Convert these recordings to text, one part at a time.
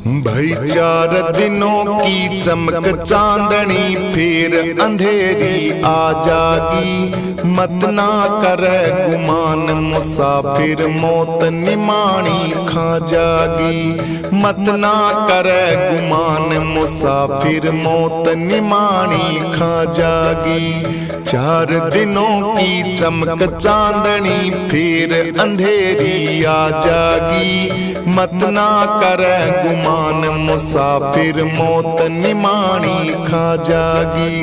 भई 4 दिनों की चमक चांदनी, फिर अंधेरी आ जागी। मत ना करे गुमान मुसाफिर, मौत निमाणी खा जागी। मत ना करे गुमान मुसाफिर, मौत निमाणी खा जागी। 4 दिनों की चमक चांदनी, फिर अंधेरी आ जागी। मत ना करे गुमान मुसाफिर, मौत निमाणी खा जागी।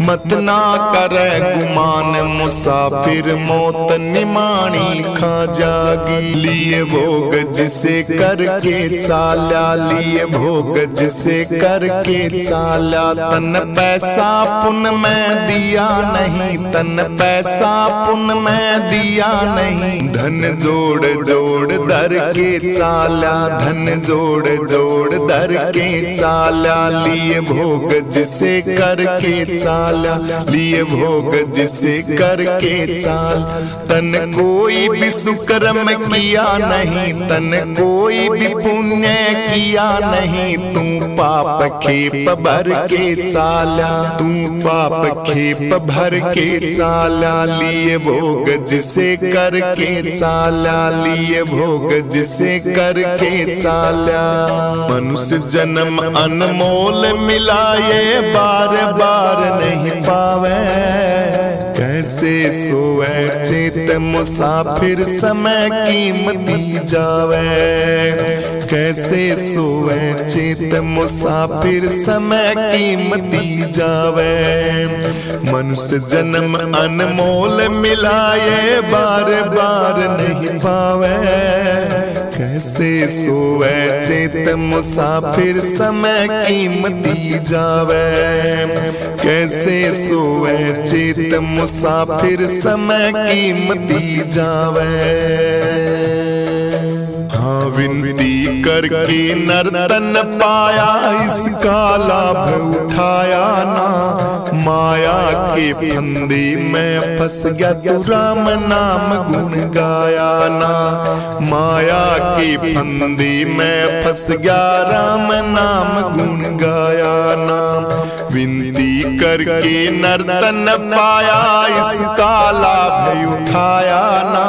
मत ना करे गुमान मुसाफिर, मौत निमाणी खा जागी। लिए भोग जिसे करके चाला, लिए भोग जिसे करके चाला। तन पैसा पुन में दिया नहीं, तन पैसा पुन में दिया नहीं। धन जोड़ जोड़ दर के चाला, धन जोड़ जोड़ दर के चाला। लिए भोग जिसे करके चाला, लिए भोग जिसे करके चाल। तन कोई भी सुकर्म किया नहीं, तन कोई भी पुण्य किया नहीं। तू पाप खेप भर के चाला, तू पाप खेप भर के चाला। लिए भोग जिसे करके चाला, लिए भोग जिसे करके चाला। मनुष्य जन्म अनमोल मिला, ये बार बार नहीं पावे। कैसे सोए चेत मुसाफिर, समय कीमती जावे। कैसे सोए चेत मुसाफिर, समय कीमती जावे। मनुष्य जन्म अनमोल मिला, ये बार बार नहीं पावे। कैसे सोए चेत मुसाफिर, समय कीमती जावे। कैसे सोए चेत मुसाफिर, समय कीमती जावे। हाँ विनती करके नर्तन पाया, इसका लाभ उठाया ना। माया के फंदे में फंस गया, तू राम नाम गुण गाया ना। माया के फंदे में फंस गया, राम नाम गुण गाया ना। विनती करके नर्तन पाया, इसका लाभ उठाया ना।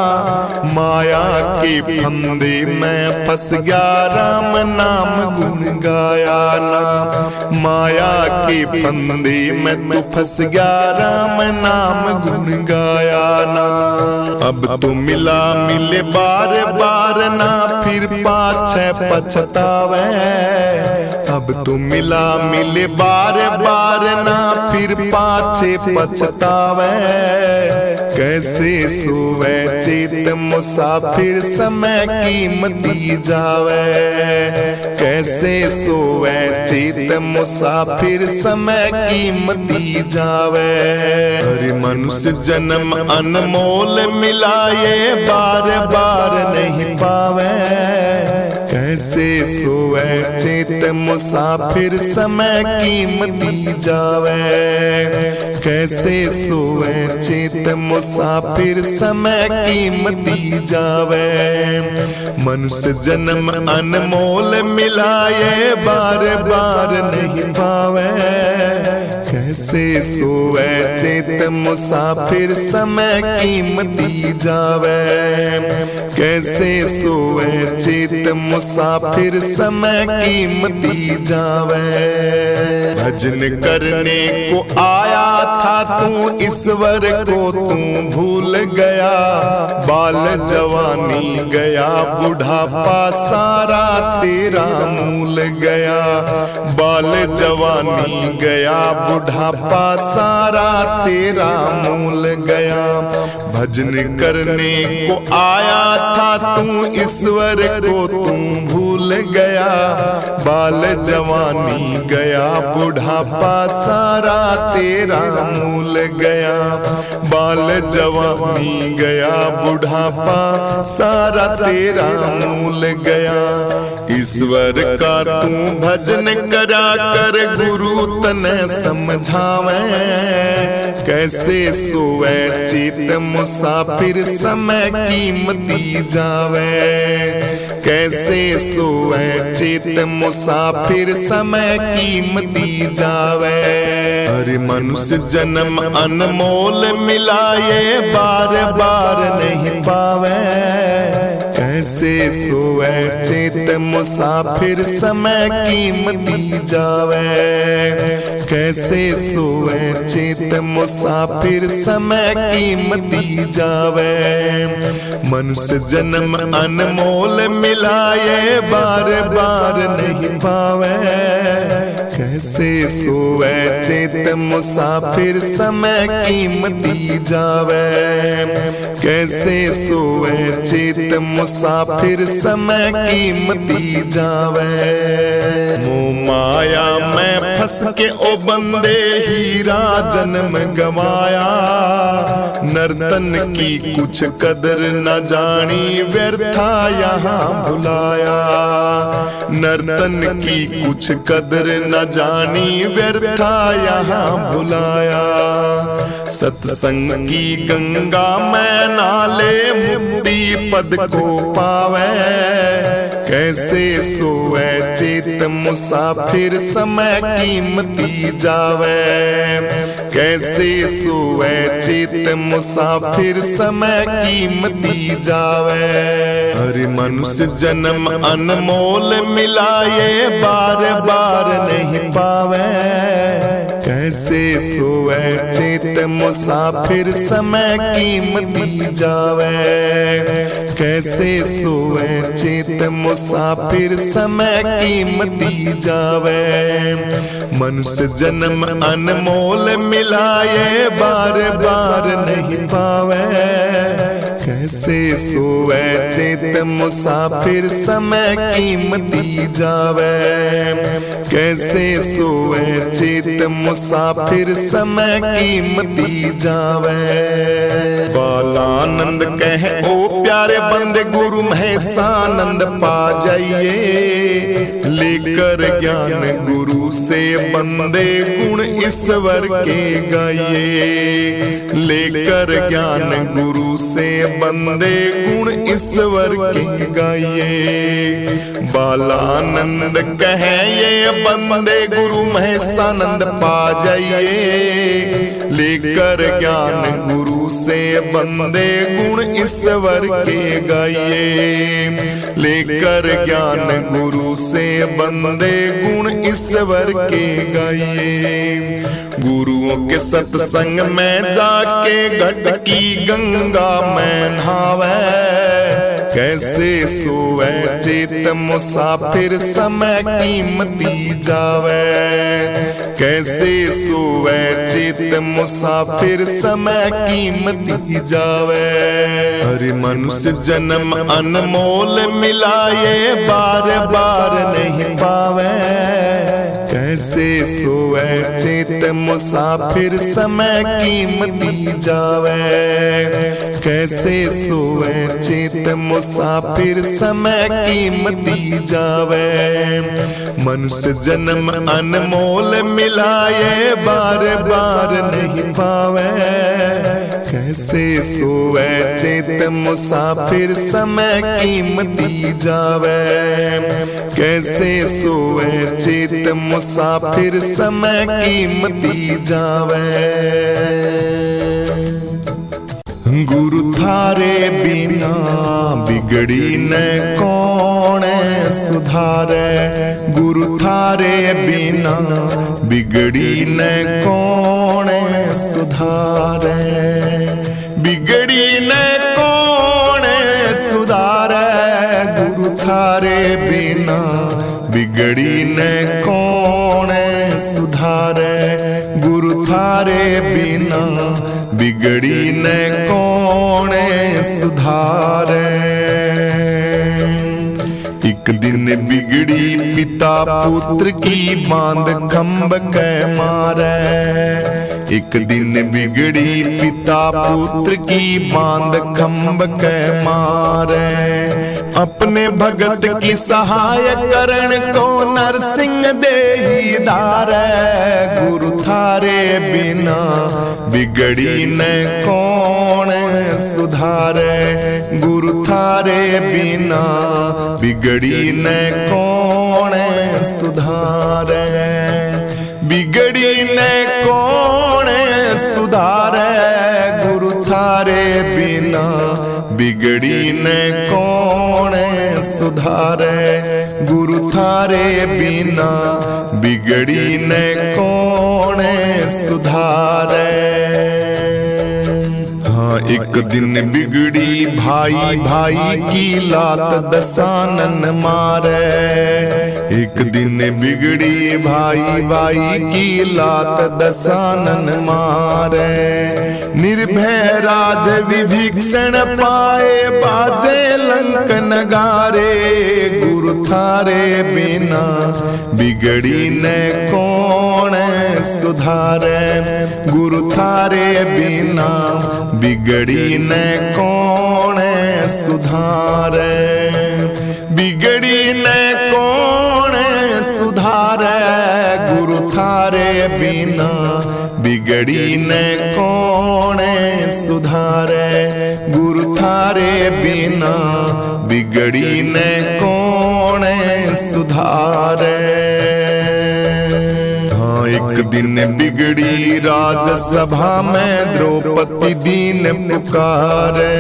माया के फंदे में फंस गया, राम नाम गुण गाया ना। माया के फंदे में तू फंस गया, राम नाम गुण गाया ना। अब तो मिला मिले बार बार ना, फिर पाछे पछतावे। अब तो मिला मिले बार बार ना, फिर पाछे पछतावे। कैसे सोवे चेत मुसाफिर, समय कीमती जावे। कैसे सोवे चेत मुसाफिर, समय कीमती जावे। हर मनुष्य जन्म अनमोल मिला, ये बार बार नहीं पावे। कैसे सोए चेत मुसाफिर, समय कीमती जावे। कैसे सोए चेत मुसाफिर, समय कीमती जावे। मनुष्य जन्म अनमोल मिला, ये बार बार नहीं पावे। कैसे सोए चेत मुसाफिर, समय कीमती जावे। कैसे सोए चेत मुसाफिर, समय कीमती जावे। भजन करने को आया था तू, ईश्वर को तू भूल गया। बाल जवानी गया, बुढ़ापा सारा तेरा मूल गया। बाल जवानी गया, बुढ़ापा सारा तेरा मूल गया। भजन करने को आया था तू, ईश्वर को तू भूल गया। बाल जवानी गया, बुढ़ापा सारा तेरा मूल गया। बाल जवानी गया, बुढ़ापा सारा तेरा मूल गया। ईश्वर का तू भजन करा कर, गुरु तने समझावे। कैसे सोए चित मुसाफिर समय कीमती जावे, कैसे सो सोए चेत मुसाफिर समय कीमती जावे। अरे मनुष्य जन्म अनमोल मिला ये बार बार नहीं पावे। कैसे सोए चेत मुसाफिर समय कीमती जावे। कैसे सोए चेत मुसाफिर समय कीमती जावे। मनुष्य जन्म अनमोल मिला ये बार बार नहीं पावे। कैसे सोए चेत मुसाफिर समय कीमती जावे। कैसे सोए चेत मुसाफिर समय कीमती जावे। मोह माया में फंस के ओ बंदे हीरा जन्म गवाया। नर्तन की कुछ कदर न जानी व्यर्था यहाँ भुलाया। नर्तन की कुछ कदर न जानी व्यर्था यहाँ भुलाया। सत्संग की गंगा में नाले मुक्ति पद को पावे। कैसे सोए चेत मुसाफिर समय कीमती जावे। कैसे सोए चेत मुसाफिर समय कीमती जावे। हरि मनुष्य जन्म अनमोल मिला ये बार बार नहीं पावे। कैसे सोए चेत मुसाफिर समय कीमती जावे। कैसे सोए चेत मुसाफिर समय कीमती जावे। मनुष्य जन्म अनमोल मिला ये बार बार नहीं पावे। कैसे सोए चेत मुसाफिर समय कीमती जावे। कैसे सोए चेत मुसाफिर समय कीमती जावे। बालानंद कहे ओ प्यारे बंदे गुरु महेशानंद पा जाइए। लेकर ज्ञान गुरु से बंदे गुण ईश्वर के गाइए। लेकर ज्ञान गुरु से बंदे गुण ईश्वर के गाइए। बालानंद कहे ये बंदे गुरु महेशानंद पा जाइए। लेकर ज्ञान गुरु से बंदे गुण ईश्वर के गाइए। लेकर ज्ञान गुरु से बंदे गुण ईश्वर के गाइए। गुरुओं के सत्संग में जाके घट की गंगा में नहावे। कैसे सोए चेत मुसाफिर समय कीमती जावे। कैसे सोए चेत मुसाफिर समय कीमती जावे। हरि मनुष्य जन्म अनमोल मिला ये बार बार नहीं पावे। कैसे सोए चेत मुसाफिर समय कीमती जावे। कैसे सोए चेत मुसाफिर समय कीमती जावे। मनुष्य जन्म अनमोल मिला ये बार बार नहीं पावे। कैसे सोए चेत मुसाफिर समय कीमती जावे। कैसे सोए चेत मुसाफिर समय कीमती जावे। गुरु थारे बिना बिगड़ी न कौन सुधारे। गुरु थारे बिना बिगड़ी न कौन सुधारे। बिगड़ी न कौन सुधारे। गुरु थारे बिना बिगड़ी न कौन सुधारे। गुरु थारे बिना बिगड़ी न कौन सुधारे। एक दिन बिगड़ी पिता पुत्र की बांध खंभ के मारे। एक दिन बिगड़ी पिता पुत्र की बांध खंभ के मारे। अपने भगत की सहाय करण को नरसिंह देहि धारे। गुरु थारे बिना बिगड़ी न कौन सुधारे। गुरु थारे थारे बिना बिगड़ी न कौन सुधारे। बिगड़ी न कौन सुधारे गुरु थारे बिना बिगड़ी न कौन सुधारे। गुरु थारे बिना बिगड़ी न कौन सुधारे। हाँ एक दिन बिगड़ी भाई भाई की लात दसानन मारे। एक दिन बिगड़ी भाई भाई की लात दसानन मारे। निर्भय राज विभीषण पाए बाजे लंक नगारे। गुरु थारे बिना बिगड़ी न कौन सुधारे। गुरु थारे बिना बिगड़ी न कौन सुधारे। बिगड़ी न कौन सुधारे गुरु थारे बिना बिगड़ी न कौन सुधारे। गुरु थारे बिना बिगड़ी न कौन सुधारे। एक दिन बिगड़ी राजसभा में द्रौपदी दीन पुकारे।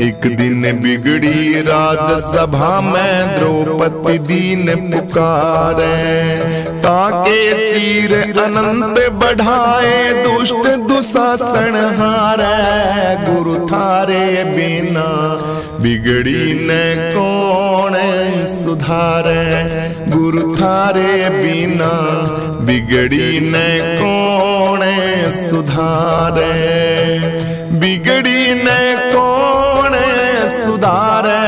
एक दिन बिगड़ी राजसभा में द्रौपदी दीन पुकारे। ताके चीर अनंत बढ़ाए दुष्ट दुशासन हारे। गुरु थारे बिना बिगड़ी न कौन सुधारे। गुरु थारे बिना बिगड़ी न कौन सुधारे। बिगड़ी न कौन सुधारे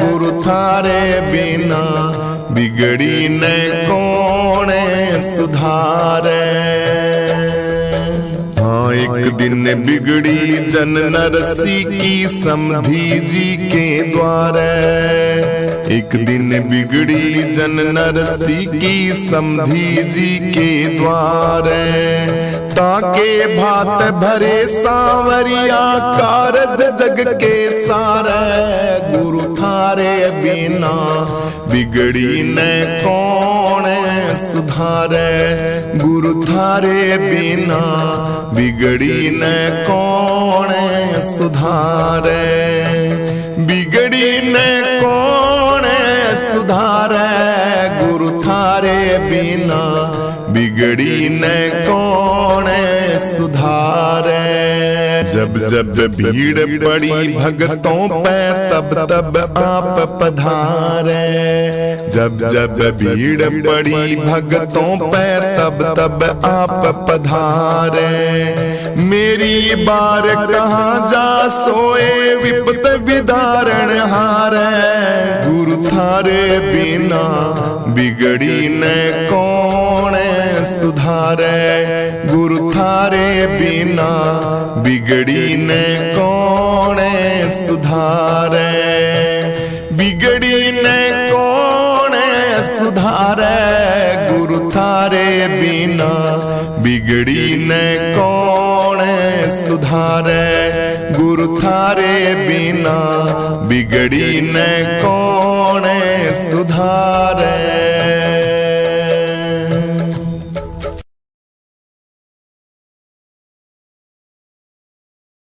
गुरु थारे बिना बिगड़ी न कौन सुधारे। हाँ एक दिन बिगड़ी जन नरसी की समधी जी के द्वारे। एक दिन बिगड़ी जन नरसी की समधी जी के द्वारे। ताके भात भरे सांवरिया कारज जग के सारे। गुरु थारे बिना बिगड़ी न कौन सुधारे। गुरु थारे बिना बिगड़ी न कौन सुधारे। बिगड़ी न कौन सुधारे गुरु थारे बिना बिगड़ी न कौन सुधारे। जब जब भीड़ पड़ी भगतों पे तब तब आप पधारे। जब जब भीड़ पड़ी भगतों पे तब तब आप पधारे। मेरी बार कहाँ जा सोए विपत विदारण हारे। गुरु थारे बिना बिगड़ी न कौन सुधारे। गुरु थारे बिना बिगड़ी न कौन सुधारे। बिगड़ी न कौन सुधारे गुरु थारे बिना बिगड़ी न कौन सुधारे। गुरु थारे बिना बिगड़ी न कौन सुधारे।